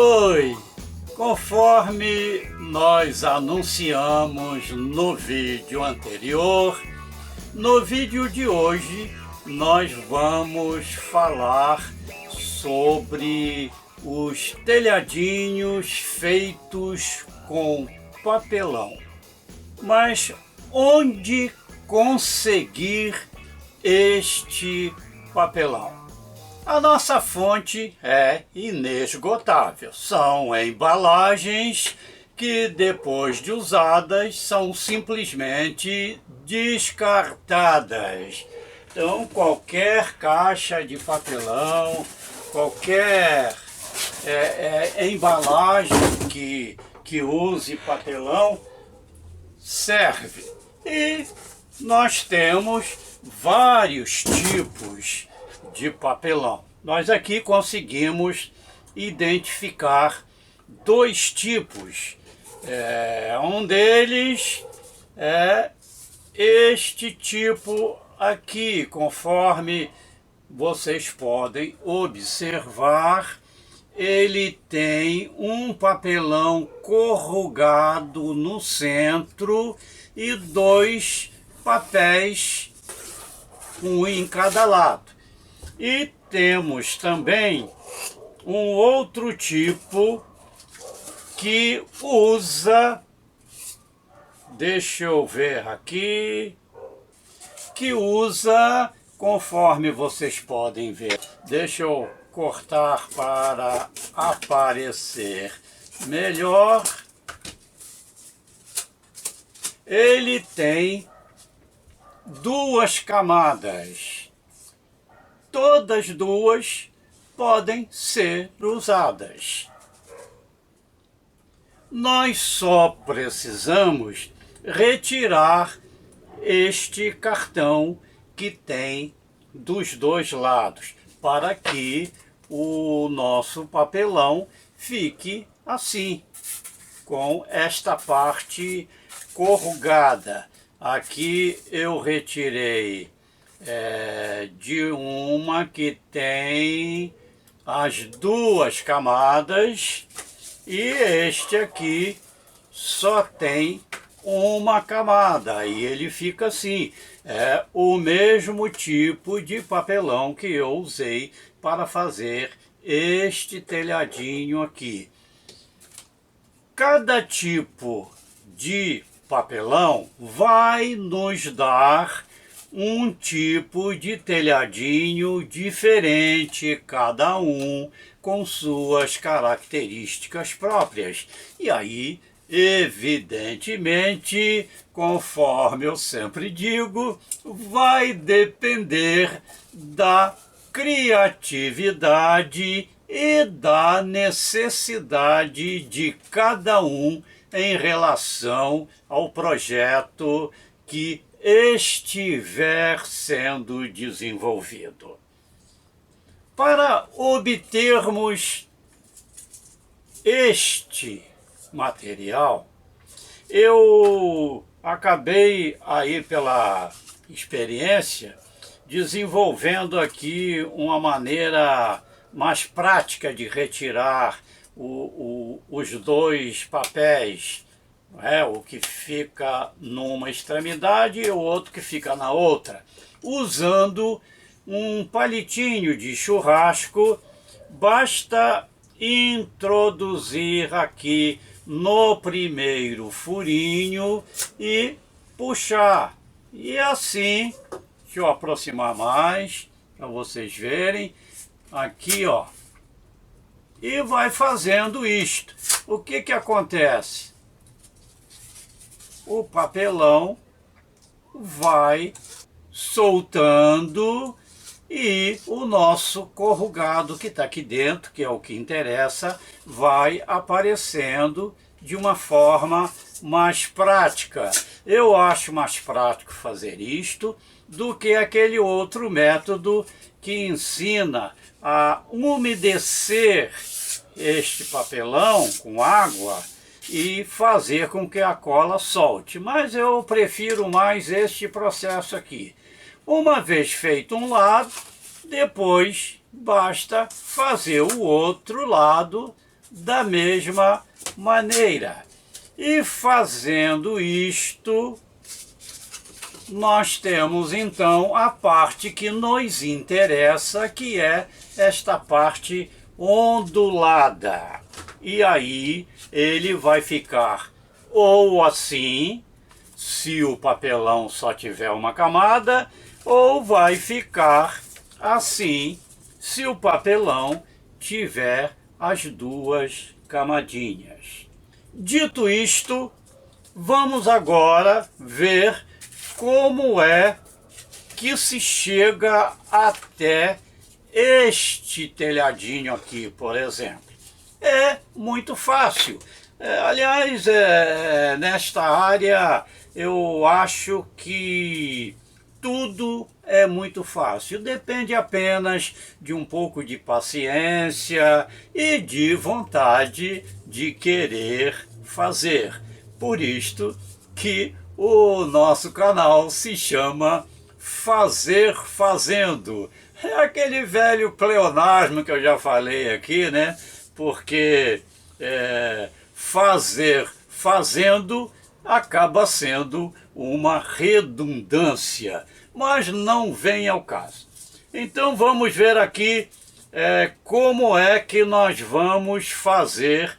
Oi, conforme nós anunciamos no vídeo anterior, no vídeo de hoje nós vamos falar sobre os telhadinhos feitos com papelão. Mas onde conseguir este papelão? A nossa fonte é inesgotável. São embalagens que, depois de usadas, são simplesmente descartadas. Então, qualquer caixa de papelão, qualquer embalagem que use papelão serve. E nós temos vários tipos de papelão. Nós aqui conseguimos identificar dois tipos. Um deles é este tipo aqui, conforme vocês podem observar, ele tem um papelão corrugado no centro e dois papéis, um em cada lado. E temos também um outro tipo que usa, deixa eu ver aqui, que usa, conforme vocês podem ver, deixa eu cortar para aparecer melhor. Ele tem duas camadas. Todas duas podem ser usadas. Nós só precisamos retirar este cartão que tem dos dois lados, para que o nosso papelão fique assim, com esta parte corrugada. Aqui eu retirei de uma que tem as duas camadas e este aqui só tem uma camada e ele fica assim. É o mesmo tipo de papelão que eu usei para fazer este telhadinho aqui. Cada tipo de papelão vai nos dar um tipo de telhadinho diferente, cada um com suas características próprias. E aí, evidentemente, conforme eu sempre digo, vai depender da criatividade e da necessidade de cada um em relação ao projeto que estiver sendo desenvolvido. Para obtermos este material, eu acabei aí pela experiência desenvolvendo aqui uma maneira mais prática de retirar os dois papéis. O que fica numa extremidade e o outro que fica na outra, usando um palitinho de churrasco. Basta introduzir aqui no primeiro furinho e puxar, e assim, deixa eu aproximar mais para vocês verem aqui, ó, e vai fazendo isto. O que acontece? O papelão vai soltando e o nosso corrugado que está aqui dentro, que é o que interessa, vai aparecendo de uma forma mais prática. Eu acho mais prático fazer isto do que aquele outro método que ensina a umedecer este papelão com água e fazer com que a cola solte. Mas eu prefiro mais este processo aqui. Uma vez feito um lado, depois basta fazer o outro lado da mesma maneira. E fazendo isto, nós temos então a parte que nos interessa, que é esta parte ondulada. E aí ele vai ficar ou assim, se o papelão só tiver uma camada, ou vai ficar assim, se o papelão tiver as duas camadinhas. Dito isto, vamos agora ver como é que se chega até este telhadinho aqui, por exemplo. É muito fácil. Aliás, nesta área eu acho que tudo é muito fácil. Depende apenas de um pouco de paciência e de vontade de querer fazer. Por isto que o nosso canal se chama Fazer Fazendo. É aquele velho pleonasmo que eu já falei aqui, né? Porque fazer fazendo acaba sendo uma redundância, mas não vem ao caso. Então vamos ver aqui como é que nós vamos fazer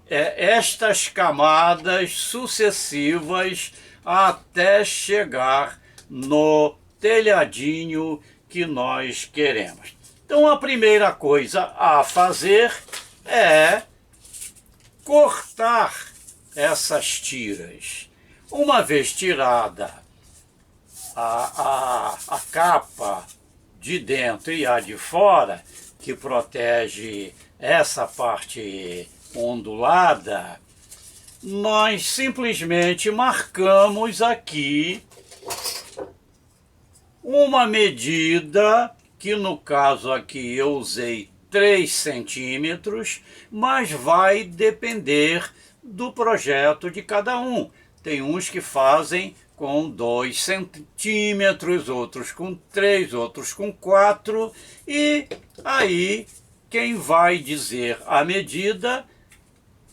estas camadas sucessivas até chegar no telhadinho que nós queremos. Então a primeira coisa a fazer é cortar essas tiras. Uma vez tirada a capa de dentro e a de fora, que protege essa parte ondulada, nós simplesmente marcamos aqui uma medida, que no caso aqui eu usei 3 centímetros, mas vai depender do projeto de cada um. Tem uns que fazem com 2 centímetros, outros com 3, outros com 4, e aí quem vai dizer a medida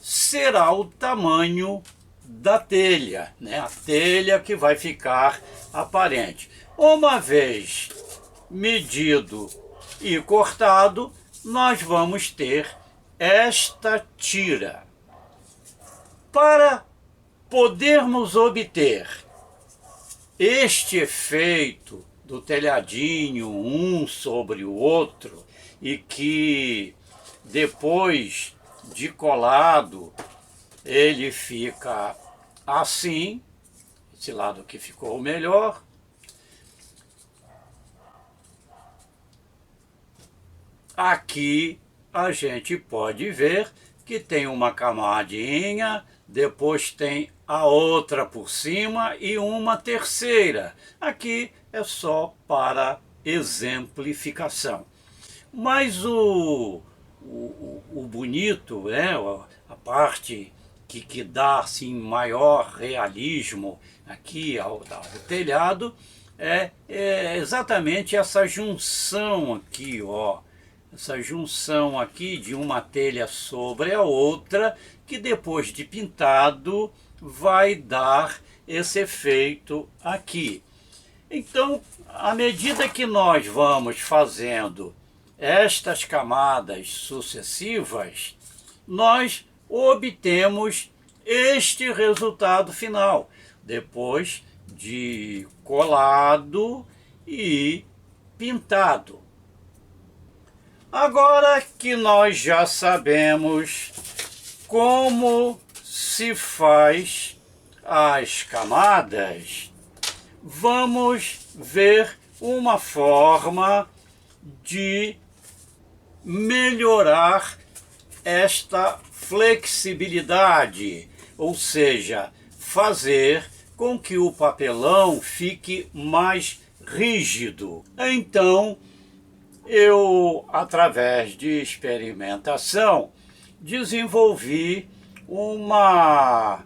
será o tamanho da telha, né? A telha que vai ficar aparente. Uma vez medido e cortado, nós vamos ter esta tira. Para podermos obter este efeito do telhadinho um sobre o outro, e que depois de colado ele fica assim, esse lado que ficou melhor, aqui a gente pode ver que tem uma camadinha, depois tem a outra por cima e uma terceira. Aqui é só para exemplificação. Mas o bonito, né, a parte que dá assim, maior realismo aqui ao telhado é exatamente essa junção aqui, ó. Essa junção aqui de uma telha sobre a outra, que depois de pintado vai dar esse efeito aqui. Então, à medida que nós vamos fazendo estas camadas sucessivas, nós obtemos este resultado final, depois de colado e pintado. Agora que nós já sabemos como se faz as camadas, vamos ver uma forma de melhorar esta flexibilidade, ou seja, fazer com que o papelão fique mais rígido. Então, eu, através de experimentação, desenvolvi uma,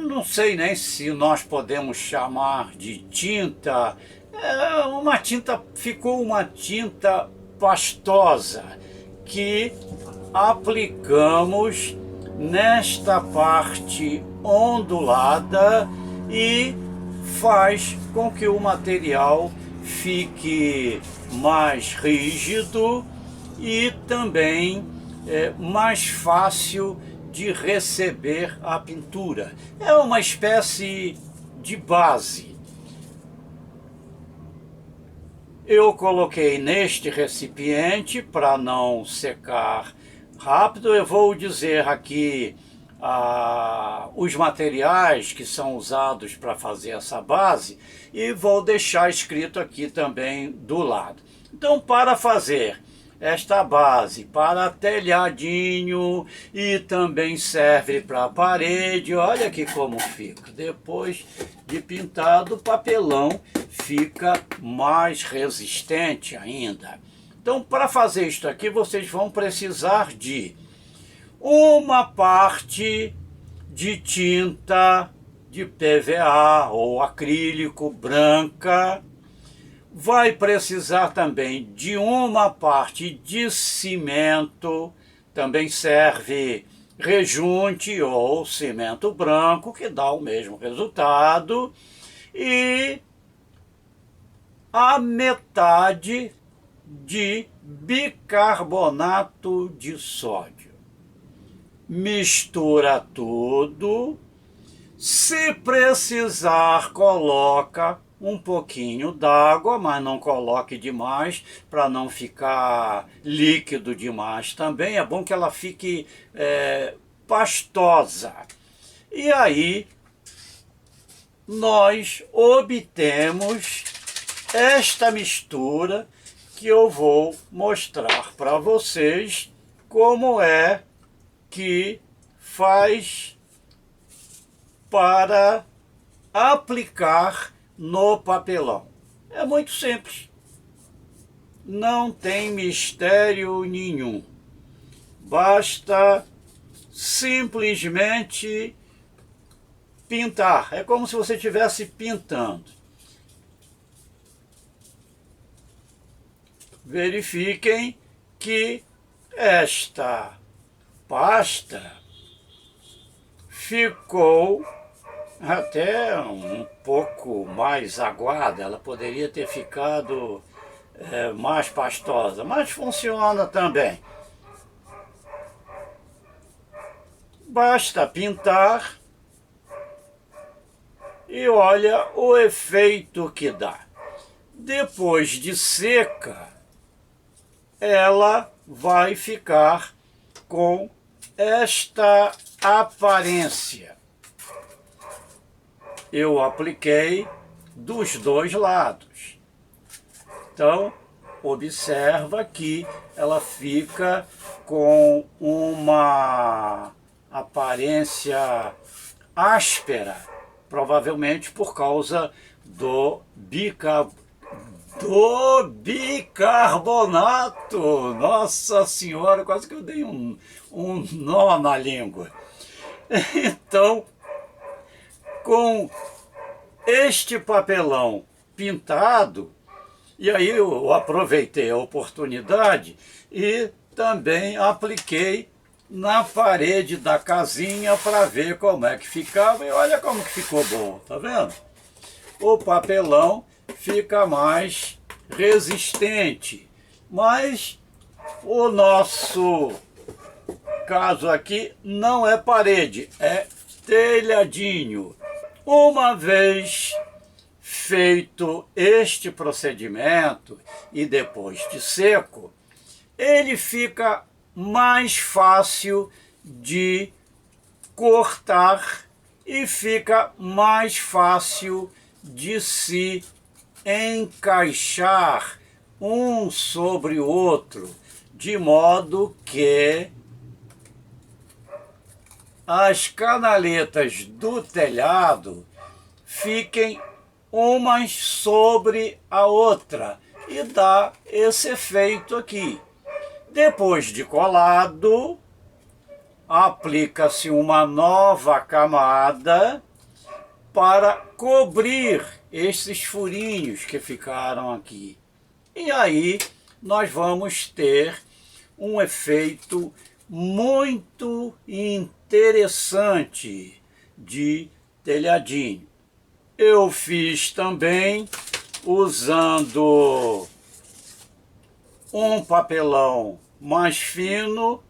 não sei nem se nós podemos chamar de tinta, ficou uma tinta pastosa, que aplicamos nesta parte ondulada e faz com que o material fique mais rígido e também mais fácil de receber a pintura. É uma espécie de base. Eu coloquei neste recipiente para não secar rápido. Eu vou dizer aqui os materiais que são usados para fazer essa base e vou deixar escrito aqui também do lado. Então, para fazer esta base para telhadinho e também serve para parede, olha aqui como fica. Depois de pintado, o papelão fica mais resistente ainda. Então, para fazer isto aqui, vocês vão precisar de uma parte de tinta de PVA ou acrílico branca. Vai precisar também de uma parte de cimento, também serve rejunte ou cimento branco, que dá o mesmo resultado, e a metade de bicarbonato de sódio. Mistura tudo. Se precisar, coloca um pouquinho d'água, mas não coloque demais para não ficar líquido demais também. É bom que ela fique pastosa. E aí nós obtemos esta mistura que eu vou mostrar para vocês como é que faz para aplicar no papelão. É muito simples, não tem mistério nenhum, basta simplesmente pintar. É como se você estivesse pintando. Verifiquem que esta pasta ficou até um pouco mais aguada. Ela poderia ter ficado mais pastosa, mas funciona também. Basta pintar e olha o efeito que dá. Depois de seca, ela vai ficar com esta aparência. Eu apliquei dos dois lados. Então, observa que ela fica com uma aparência áspera, provavelmente por causa do bicarbonato. Nossa Senhora, quase que eu dei um nó na língua. Então, com este papelão pintado, e aí eu aproveitei a oportunidade e também apliquei na parede da casinha para ver como é que ficava, e olha como que ficou bom, tá vendo? O papelão fica mais resistente, mas o nosso caso aqui não é parede, é telhadinho. Uma vez feito este procedimento e depois de seco, ele fica mais fácil de cortar e fica mais fácil de se encaixar um sobre o outro, de modo que as canaletas do telhado fiquem umas sobre a outra e dá esse efeito aqui. Depois de colado, aplica-se uma nova camada para cobrir esses furinhos que ficaram aqui. E aí nós vamos ter um efeito muito interessante de telhadinho. Eu fiz também usando um papelão mais fino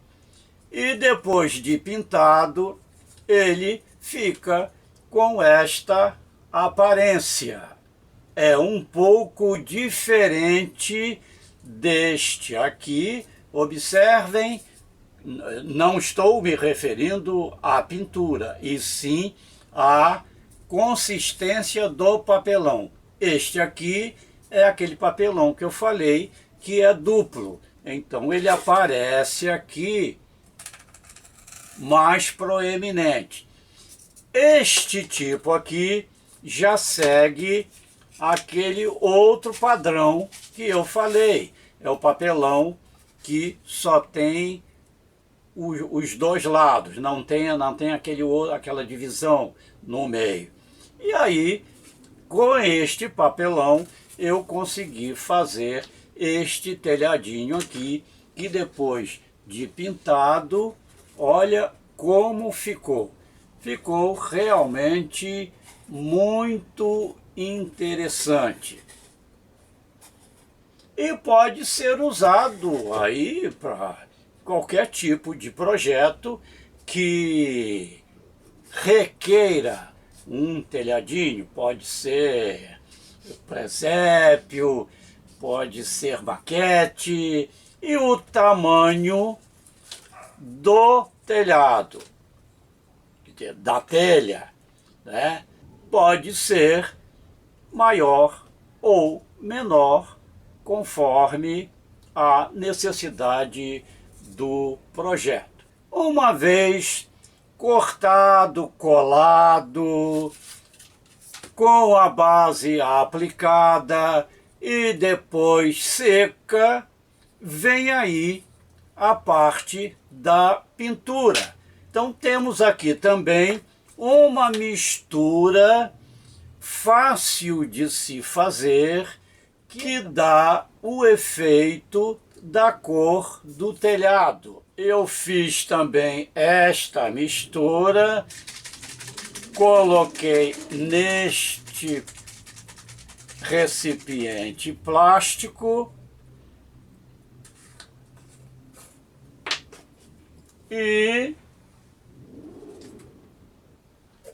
e depois de pintado ele fica com esta aparência. É um pouco diferente deste aqui. Observem, não estou me referindo à pintura, e sim à consistência do papelão. Este aqui é aquele papelão que eu falei que é duplo. Então ele aparece aqui mais proeminente. Este tipo aqui já segue aquele outro padrão que eu falei. É o papelão que só tem os dois lados, não tem aquela divisão no meio. E aí, com este papelão, eu consegui fazer este telhadinho aqui, que depois de pintado, olha como ficou. Ficou realmente muito interessante. E pode ser usado aí para qualquer tipo de projeto que requeira um telhadinho. Pode ser presépio, pode ser maquete, e o tamanho do telhado, da telha, né, pode ser maior ou menor, conforme a necessidade do projeto. Uma vez cortado, colado, com a base aplicada e depois seca, vem aí a parte da pintura. Então temos aqui também uma mistura fácil de se fazer, que dá o efeito da cor do telhado. Eu fiz também esta mistura, coloquei neste recipiente plástico e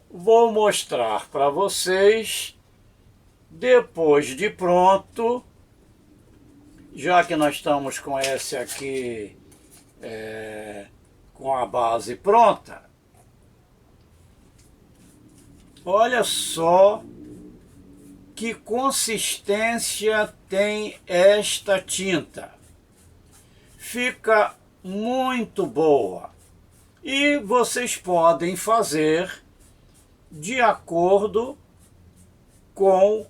vou mostrar para vocês depois de pronto, já que nós estamos com esse aqui com a base pronta. Olha só que consistência tem esta tinta. Fica muito boa. E vocês podem fazer de acordo com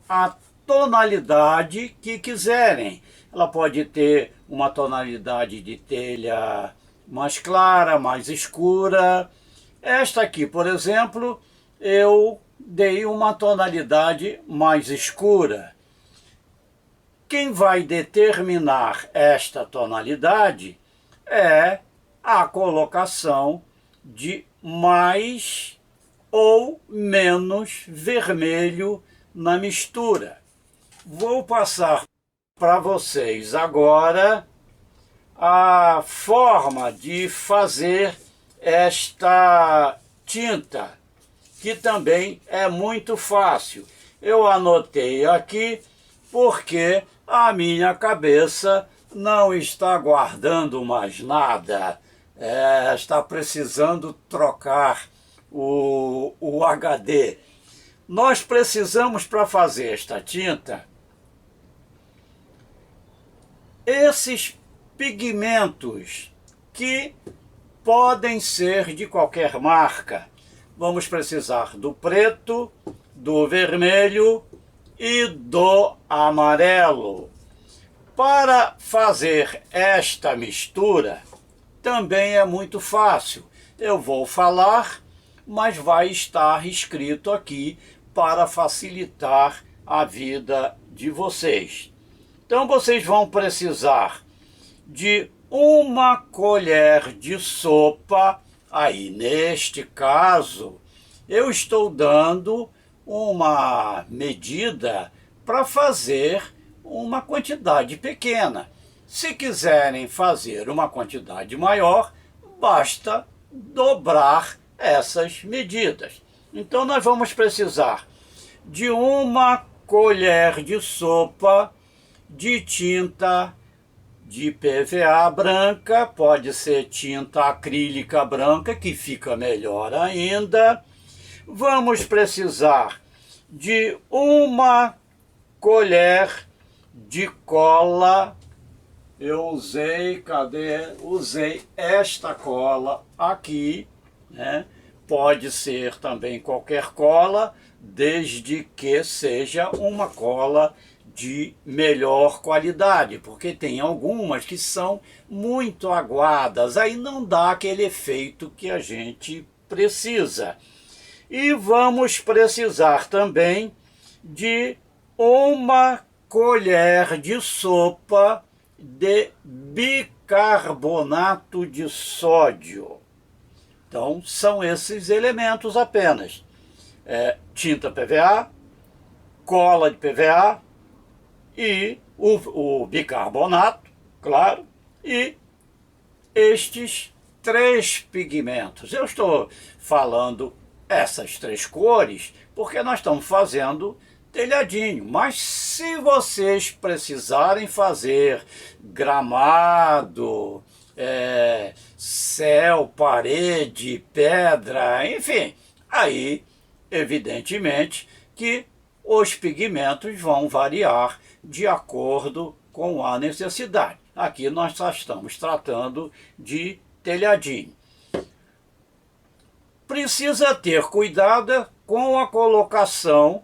a tonalidade que quiserem. Ela pode ter uma tonalidade de telha mais clara, mais escura. Esta aqui, por exemplo, eu dei uma tonalidade mais escura. Quem vai determinar esta tonalidade é a colocação de mais ou menos vermelho na mistura. Vou passar para vocês agora a forma de fazer esta tinta, que também é muito fácil. Eu anotei aqui porque a minha cabeça não está guardando mais nada, está precisando trocar o HD. Nós precisamos, para fazer esta tinta, esses pigmentos que podem ser de qualquer marca. Vamos precisar do preto, do vermelho e do amarelo. Para fazer esta mistura também é muito fácil. Eu vou falar, mas vai estar escrito aqui para facilitar a vida de vocês. Então vocês vão precisar de uma colher de sopa. Aí, neste caso, eu estou dando uma medida para fazer uma quantidade pequena. Se quiserem fazer uma quantidade maior, basta dobrar essas medidas. Então, nós vamos precisar de uma colher de sopa de tinta de PVA branca, pode ser tinta acrílica branca, que fica melhor ainda. Vamos precisar de uma colher de cola. Eu usei esta cola aqui, né? Pode ser também qualquer cola, desde que seja uma cola de melhor qualidade, porque tem algumas que são muito aguadas, aí não dá aquele efeito que a gente precisa. E vamos precisar também de uma colher de sopa de bicarbonato de sódio. Então, são esses elementos apenas. Tinta PVA, cola de PVA e o bicarbonato, claro, e estes 3 pigmentos. Eu estou falando essas 3 cores porque nós estamos fazendo telhadinho, mas se vocês precisarem fazer gramado, céu, parede, pedra, enfim, aí evidentemente que os pigmentos vão variar de acordo com a necessidade. Aqui nós só estamos tratando de telhadinho. Precisa ter cuidado com a colocação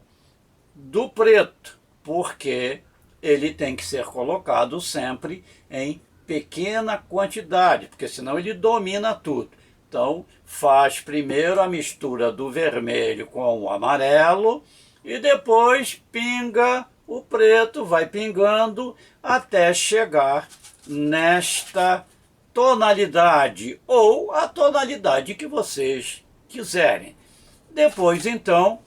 do preto, porque ele tem que ser colocado sempre em pequena quantidade, porque senão ele domina tudo. Então, faz primeiro a mistura do vermelho com o amarelo e depois pinga o preto, vai pingando até chegar nesta tonalidade ou a tonalidade que vocês quiserem. Depois, então,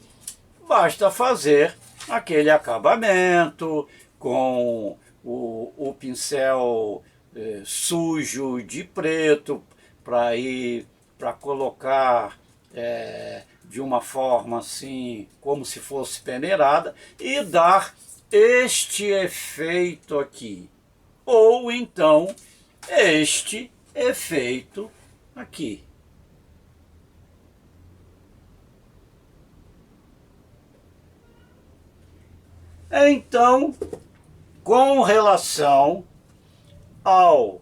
basta fazer aquele acabamento com o pincel sujo de preto para colocar de uma forma assim, como se fosse peneirada, e dar este efeito aqui, ou então este efeito aqui. Então, com relação ao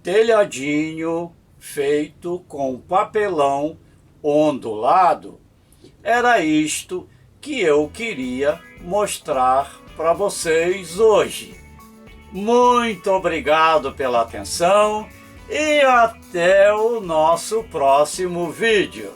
telhadinho feito com papelão ondulado, era isto que eu queria mostrar para vocês hoje. Muito obrigado pela atenção e até o nosso próximo vídeo.